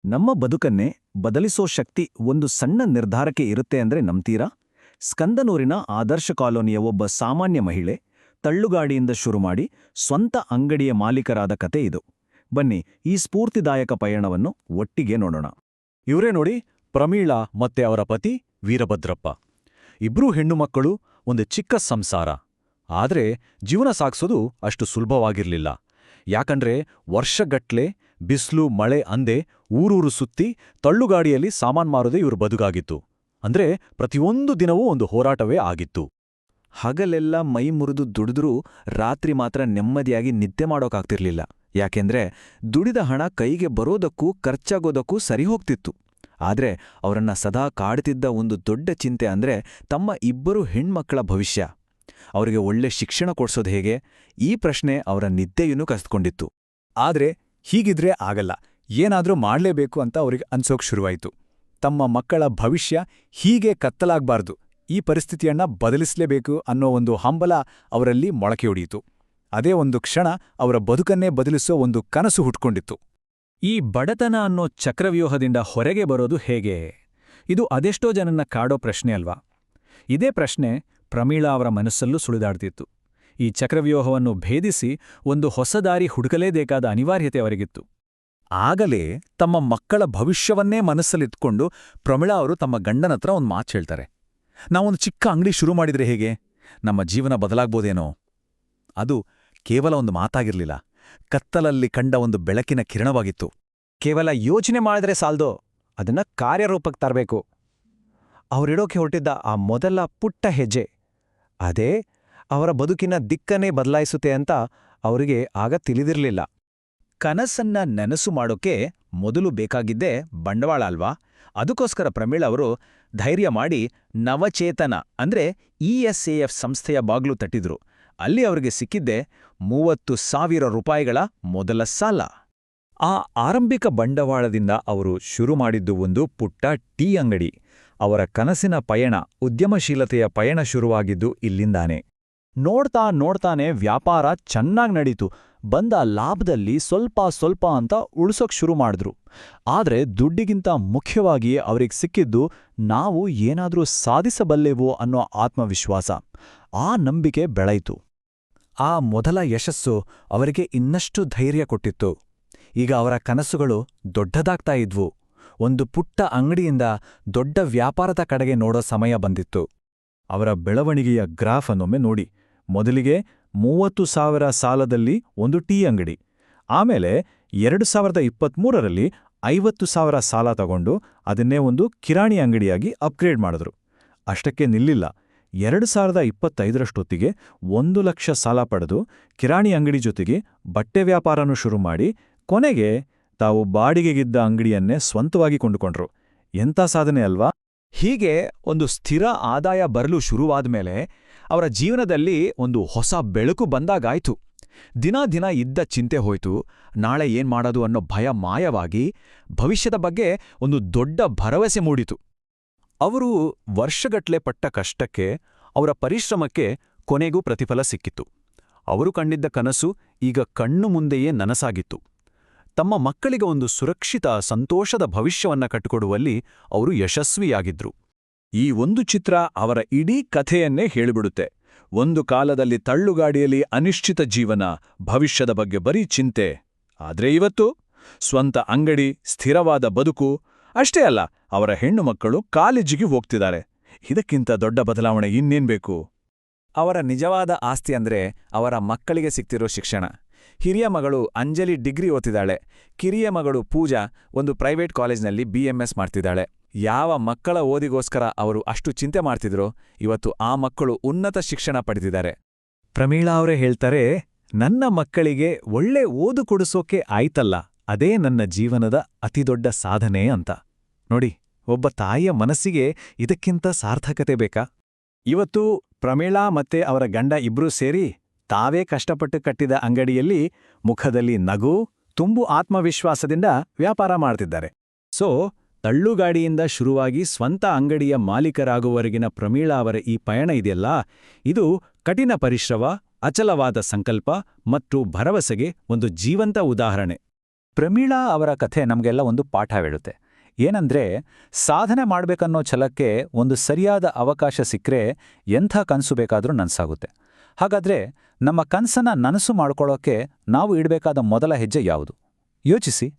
ನಮ್ಮ ಬದುಕನ್ನೇ ಬದಲಿಸೋ ಶಕ್ತಿ ಒಂದು ಸಣ್ಣ ನಿರ್ಧಾರಕ್ಕೆ ಇರುತ್ತೆ ಅಂದ್ರೆ ನಂಬ್ತೀರಾ? ಸ್ಕಂದನೂರಿನ ಆದರ್ಶ ಕಾಲೋನಿಯ ಒಬ್ಬ ಸಾಮಾನ್ಯ ಮಹಿಳೆ ತಳ್ಳುಗಾಡಿಯಿಂದ ಶುರುಮಾಡಿ ಸ್ವಂತ ಅಂಗಡಿಯ ಮಾಲೀಕರಾದ ಕತೆ ಇದು. ಬನ್ನಿ, ಈ ಸ್ಫೂರ್ತಿದಾಯಕ ಪಯಣವನ್ನು ಒಟ್ಟಿಗೆ ನೋಡೋಣ. ಇವರೇ ನೋಡಿ, ಪ್ರಮೀಳಾ ಮತ್ತೆ ಅವರ ಪತಿ ವೀರಭದ್ರಪ್ಪ. ಇಬ್ರೂ ಹೆಣ್ಣು ಮಕ್ಕಳು, ಒಂದು ಚಿಕ್ಕ ಸಂಸಾರ. ಆದ್ರೆ ಜೀವನ ಸಾಗಿಸೋದು ಅಷ್ಟು ಸುಲಭವಾಗಿರ್ಲಿಲ್ಲ. ಯಾಕಂದ್ರೆ ವರ್ಷಗಟ್ಲೆ ಬಿಸ್ಲು ಮಳೆ ಅಂದೆ ಊರೂರು ಸುತ್ತಿ ತಳ್ಳುಗಾಡಿಯಲ್ಲಿ ಸಾಮಾನ್ ಮಾರೋದೇ ಇವ್ರ ಬದುಕಾಗಿತ್ತು. ಅಂದ್ರೆ ಪ್ರತಿಯೊಂದು ದಿನವೂ ಒಂದು ಹೋರಾಟವೇ ಆಗಿತ್ತು. ಹಗಲೆಲ್ಲ ಮೈ ಮುರಿದು ದುಡಿದ್ರೂ ರಾತ್ರಿ ಮಾತ್ರ ನೆಮ್ಮದಿಯಾಗಿ ನಿದ್ದೆ ಮಾಡೋಕಾಗ್ತಿರ್ಲಿಲ್ಲ. ಯಾಕೆಂದ್ರೆ ದುಡಿದ ಹಣ ಕೈಗೆ ಬರೋದಕ್ಕೂ ಖರ್ಚಾಗೋದಕ್ಕೂ ಸರಿಹೋಗ್ತಿತ್ತು. ಆದ್ರೆ ಅವರನ್ನ ಸದಾ ಕಾಡ್ತಿದ್ದ ಒಂದು ದೊಡ್ಡ ಚಿಂತೆ ಅಂದ್ರೆ ತಮ್ಮ ಇಬ್ಬರು ಹೆಣ್ಮಕ್ಕಳ ಭವಿಷ್ಯ. ಅವರಿಗೆ ಒಳ್ಳೆ ಶಿಕ್ಷಣ ಕೊಡ್ಸೋದು ಹೇಗೆ? ಈ ಪ್ರಶ್ನೆ ಅವರ ನಿದ್ದೆಯನ್ನು ಕಸಿದುಕೊಂಡಿತ್ತು. ಆದ್ರೆ ಹೀಗಿದ್ರೆ ಆಗಲ್ಲ, ಏನಾದ್ರೂ ಮಾಡ್ಲೇಬೇಕು ಅಂತ ಅವ್ರಿಗೆ ಅನ್ಸೋಕ್ ಶುರುವಾಯಿತು. ತಮ್ಮ ಮಕ್ಕಳ ಭವಿಷ್ಯ ಹೀಗೆ ಕತ್ತಲಾಗ್ಬಾರ್ದು, ಈ ಪರಿಸ್ಥಿತಿಯನ್ನ ಬದಲಿಸಲೇಬೇಕು ಅನ್ನೋ ಒಂದು ಹಂಬಲ ಅವರಲ್ಲಿ ಮೊಳಕೆಯೊಡೆಯಿತು. ಅದೇ ಒಂದು ಕ್ಷಣ ಅವರ ಬದುಕನ್ನೇ ಬದಲಿಸೋ ಒಂದು ಕನಸು ಹುಟ್ಕೊಂಡಿತ್ತು. ಈ ಬಡತನ ಅನ್ನೋ ಚಕ್ರವ್ಯೂಹದಿಂದ ಹೊರಗೆ ಬರೋದು ಹೇಗೆ? ಇದು ಅದೆಷ್ಟೋ ಜನನ್ನ ಕಾಡೋ ಪ್ರಶ್ನೆ ಅಲ್ವಾ? ಇದೇ ಪ್ರಶ್ನೆ ಪ್ರಮೀಳಾ ಅವರ ಮನಸ್ಸಲ್ಲೂ ಸುಳಿದಾಡ್ತಿತ್ತು. ಈ ಚಕ್ರವ್ಯೂಹವನ್ನು ಭೇದಿಸಿ ಒಂದು ಹೊಸ ದಾರಿ ಹುಡುಕಲೇಬೇಕಾದ ಅನಿವಾರ್ಯತೆ ಅವರಿಗಿತ್ತು. ಆಗಲೇ ತಮ್ಮ ಮಕ್ಕಳ ಭವಿಷ್ಯವನ್ನೇ ಮನಸ್ಸಲ್ಲಿಟ್ಕೊಂಡು ಪ್ರಮೀಳಾ ಅವರು ತಮ್ಮ ಗಂಡನತ್ರ ಒಂದು ಮಾತು ಹೇಳ್ತಾರೆ. ನಾವೊಂದು ಚಿಕ್ಕ ಅಂಗಡಿ ಶುರು ಮಾಡಿದ್ರೆ ಹೇಗೆ? ನಮ್ಮ ಜೀವನ ಬದಲಾಗ್ಬೋದೇನೋ? ಅದು ಕೇವಲ ಒಂದು ಮಾತಾಗಿರ್ಲಿಲ್ಲ, ಕತ್ತಲಲ್ಲಿ ಕಂಡ ಒಂದು ಬೆಳಕಿನ ಕಿರಣವಾಗಿತ್ತು. ಕೇವಲ ಯೋಚನೆ ಮಾಡಿದ್ರೆ ಸಾಲ್ದೋ, ಅದನ್ನ ಕಾರ್ಯರೂಪಕ್ಕೆ ತರಬೇಕು. ಅವರಿಡೋಕೆ ಹೊರಟಿದ್ದ ಆ ಮೊದಲ ಪುಟ್ಟ ಹೆಜ್ಜೆ, ಅದೇ ಅವರ ಬದುಕಿನ ದಿಕ್ಕನ್ನೇ ಬದಲಾಯಿಸುತ್ತೆ ಅಂತ ಅವರಿಗೆ ಆಗ ತಿಳಿದಿರಲಿಲ್ಲ. ಕನಸನ್ನ ನೆನಸು ಮಾಡೋಕೆ ಮೊದಲು ಬೇಕಾಗಿದ್ದೇ ಬಂಡವಾಳ ಅಲ್ವಾ? ಅದಕ್ಕೋಸ್ಕರ ಪ್ರಮೀಳಾ ಅವರು ಧೈರ್ಯ ಮಾಡಿ ನವಚೇತನ ಅಂದ್ರೆ ESAF ಸಂಸ್ಥೆಯ ಬಾಗ್ಲು ತಟ್ಟಿದ್ರು. ಅಲ್ಲಿ ಅವರಿಗೆ ಸಿಕ್ಕಿದ್ದೆ 30,000 ರೂಪಾಯಿಗಳ ಮೊದಲ ಸಾಲ. ಆ ಆರಂಭಿಕ ಬಂಡವಾಳದಿಂದ ಅವರು ಶುರು ಮಾಡಿದ್ದು ಒಂದು ಪುಟ್ಟ ಟೀ ಅಂಗಡಿ. ಅವರ ಕನಸಿನ ಪಯಣ, ಉದ್ಯಮಶೀಲತೆಯ ಪಯಣ ಶುರುವಾಗಿದ್ದು ಇಲ್ಲಿಂದಾನೆ. ನೋಡ್ತಾನೆ ವ್ಯಾಪಾರ ಚೆನ್ನಾಗ್ ನಡೀತು. ಬಂದ ಲಾಭದಲ್ಲಿ ಸ್ವಲ್ಪ ಅಂತ ಉಳಿಸೋಕ್ ಶುರು ಮಾಡಿದ್ರು. ಆದ್ರೆ ದುಡ್ಡಿಗಿಂತ ಮುಖ್ಯವಾಗಿ ಅವ್ರಿಗೆ ಸಿಕ್ಕಿದ್ದು ನಾವು ಏನಾದ್ರೂ ಸಾಧಿಸಬಲ್ಲೆವೋ ಅನ್ನೋ ಆತ್ಮವಿಶ್ವಾಸ. ಆ ನಂಬಿಕೆ ಬೆಳೆಯಿತು. ಆ ಮೊದಲ ಯಶಸ್ಸು ಅವರಿಗೆ ಇನ್ನಷ್ಟು ಧೈರ್ಯ ಕೊಟ್ಟಿತ್ತು. ಈಗ ಅವರ ಕನಸುಗಳು ದೊಡ್ಡದಾಗ್ತಾ ಇದ್ವು. ಒಂದು ಪುಟ್ಟ ಅಂಗಡಿಯಿಂದ ದೊಡ್ಡ ವ್ಯಾಪಾರದ ಕಡೆಗೆ ನೋಡೋ ಸಮಯ ಬಂದಿತ್ತು. ಅವರ ಬೆಳವಣಿಗೆಯ ಗ್ರಾಫ್ ಅನ್ನೊಮ್ಮೆ ನೋಡಿ. ಮೊದಲಿಗೆ 30,000 ಸಾಲದಲ್ಲಿ ಒಂದು ಟೀ ಅಂಗಡಿ. ಆಮೇಲೆ 2023ರಲ್ಲಿ 50,000 ಸಾಲ ತಗೊಂಡು ಅದನ್ನೇ ಒಂದು ಕಿರಾಣಿ ಅಂಗಡಿಯಾಗಿ ಅಪ್ಗ್ರೇಡ್ ಮಾಡಿದ್ರು. ಅಷ್ಟಕ್ಕೆ ನಿಲ್ಲಿಲ್ಲ. 2025ರಷ್ಟೊತ್ತಿಗೆ 1 ಲಕ್ಷ ಸಾಲ ಪಡೆದು ಕಿರಾಣಿ ಅಂಗಡಿ ಜೊತೆಗೆ ಬಟ್ಟೆ ವ್ಯಾಪಾರನೂ ಶುರು ಮಾಡಿ ಕೊನೆಗೆ ತಾವು ಬಾಡಿಗೆಗಿದ್ದ ಅಂಗಡಿಯನ್ನೇ ಸ್ವಂತವಾಗಿ ಕೊಂಡುಕೊಂಡ್ರು. ಎಂಥ ಸಾಧನೆ ಅಲ್ವಾ? ಹೀಗೆ ಒಂದು ಸ್ಥಿರ ಆದಾಯ ಬರಲು ಶುರುವಾದ್ಮೇಲೆ ಅವರ ಜೀವನದಲ್ಲಿ ಒಂದು ಹೊಸ ಬೆಳಕು ಬಂದಾಗಾಯ್ತು. ದಿನ ಇದ್ದ ಚಿಂತೆ ಹೋಯ್ತು. ನಾಳೆ ಏನ್ ಮಾಡೋದು ಅನ್ನೋ ಭಯ ಮಾಯವಾಗಿ ಭವಿಷ್ಯದ ಬಗ್ಗೆ ಒಂದು ದೊಡ್ಡ ಭರವಸೆ ಮೂಡಿತು. ಅವರು ವರ್ಷಗಟ್ಲೆ ಪಟ್ಟ ಕಷ್ಟಕ್ಕೆ, ಅವರ ಪರಿಶ್ರಮಕ್ಕೆ ಕೊನೆಗೂ ಪ್ರತಿಫಲ ಸಿಕ್ಕಿತ್ತು. ಅವರು ಕಂಡಿದ್ದ ಕನಸು ಈಗ ಕಣ್ಣು ಮುಂದೆಯೇ ನನಸಾಗಿತ್ತು. ತಮ್ಮ ಮಕ್ಕಳಿಗೆ ಒಂದು ಸುರಕ್ಷಿತ, ಸಂತೋಷದ ಭವಿಷ್ಯವನ್ನ ಕಟ್ಟಿಕೊಡುವಲ್ಲಿ ಅವರು ಯಶಸ್ವಿಯಾಗಿದ್ರು. ಈ ಒಂದು ಚಿತ್ರ ಅವರ ಇಡೀ ಕಥೆಯನ್ನೇ ಹೇಳಿಬಿಡುತ್ತೆ. ಒಂದು ಕಾಲದಲ್ಲಿ ತಳ್ಳುಗಾಡಿಯಲ್ಲಿ ಅನಿಶ್ಚಿತ ಜೀವನ, ಭವಿಷ್ಯದ ಬಗ್ಗೆ ಬರೀ ಚಿಂತೆ. ಆದ್ರೆ ಇವತ್ತು ಸ್ವಂತ ಅಂಗಡಿ, ಸ್ಥಿರವಾದ ಬದುಕು. ಅಷ್ಟೇ ಅಲ್ಲ, ಅವರ ಹೆಣ್ಣು ಮಕ್ಕಳು ಕಾಲೇಜಿಗೆ ಹೋಗ್ತಿದ್ದಾರೆ. ಇದಕ್ಕಿಂತ ದೊಡ್ಡ ಬದಲಾವಣೆ ಇನ್ನೇನ್ಬೇಕು? ಅವರ ನಿಜವಾದ ಆಸ್ತಿ ಅಂದ್ರೆ ಅವರ ಮಕ್ಕಳಿಗೆ ಸಿಗ್ತಿರೋ ಶಿಕ್ಷಣ. ಹಿರಿಯ ಮಗಳು ಅಂಜಲಿ ಡಿಗ್ರಿ ಓದ್ತಿದ್ದಾಳೆ. ಕಿರಿಯ ಮಗಳು ಪೂಜಾ ಒಂದು ಪ್ರೈವೇಟ್ ಕಾಲೇಜ್ನಲ್ಲಿ BMS ಮಾಡ್ತಿದ್ದಾಳೆ. ಯಾವ ಮಕ್ಕಳ ಓದಿಗೋಸ್ಕರ ಅವರು ಅಷ್ಟು ಚಿಂತೆ ಮಾಡ್ತಿದ್ರೋ, ಇವತ್ತು ಆ ಮಕ್ಕಳು ಉನ್ನತ ಶಿಕ್ಷಣ ಪಡೆದಿದ್ದಾರೆ. ಪ್ರಮೀಳಾ ಅವರೇ ಹೇಳ್ತಾರೆ, ನನ್ನ ಮಕ್ಕಳಿಗೆ ಒಳ್ಳೆ ಓದು ಕೊಡಿಸೋಕೆ ಆಯ್ತಲ್ಲ, ಅದೇ ನನ್ನ ಜೀವನದ ಅತಿದೊಡ್ಡ ಸಾಧನೆ ಅಂತ. ನೋಡಿ, ಒಬ್ಬ ತಾಯಿಯ ಮನಸ್ಸಿಗೆ ಇದಕ್ಕಿಂತ ಸಾರ್ಥಕತೆ ಬೇಕಾ? ಇವತ್ತು ಪ್ರಮೀಳಾ ಮತ್ತೆ ಅವರ ಗಂಡ ಇಬ್ರೂ ಸೇರಿ ತಾವೇ ಕಷ್ಟಪಟ್ಟು ಕಟ್ಟಿದ ಅಂಗಡಿಯಲ್ಲಿ ಮುಖದಲ್ಲಿ ನಗು, ತುಂಬು ಆತ್ಮವಿಶ್ವಾಸದಿಂದ ವ್ಯಾಪಾರ ಮಾಡ್ತಿದ್ದಾರೆ. ಸೊ ತಳ್ಳುಗಾಡಿಯಿಂದ ಶುರುವಾಗಿ ಸ್ವಂತ ಅಂಗಡಿಯ ಮಾಲೀಕರಾಗುವವರೆಗಿನ ಪ್ರಮೀಳಾ ಅವರ ಈ ಪಯಣ ಇದೆಯಲ್ಲ, ಇದು ಕಠಿಣ ಪರಿಶ್ರಮ, ಅಚಲವಾದ ಸಂಕಲ್ಪ ಮತ್ತು ಭರವಸೆಗೆ ಒಂದು ಜೀವಂತ ಉದಾಹರಣೆ. ಪ್ರಮೀಳಾ ಅವರ ಕಥೆ ನಮಗೆಲ್ಲ ಒಂದು ಪಾಠ ಹೇಳುತ್ತೆ. ಏನಂದ್ರೆ, ಸಾಧನೆ ಮಾಡ್ಬೇಕನ್ನೋ ಛಲಕ್ಕೆ ಒಂದು ಸರಿಯಾದ ಅವಕಾಶ ಸಿಕ್ಕರೆ ಎಂಥ ಕನಸು ಬೇಕಾದ್ರೂ ನನ್ಸಾಗುತ್ತೆ. ಹಾಗಾದ್ರೆ ನಮ್ಮ ಕನಸನ್ನ ನನಸು ಮಾಡ್ಕೊಳ್ಳೋಕೆ ನಾವು ಇಡಬೇಕಾದ ಮೊದಲ ಹೆಜ್ಜೆ ಯಾವುದು? ಯೋಚಿಸಿ.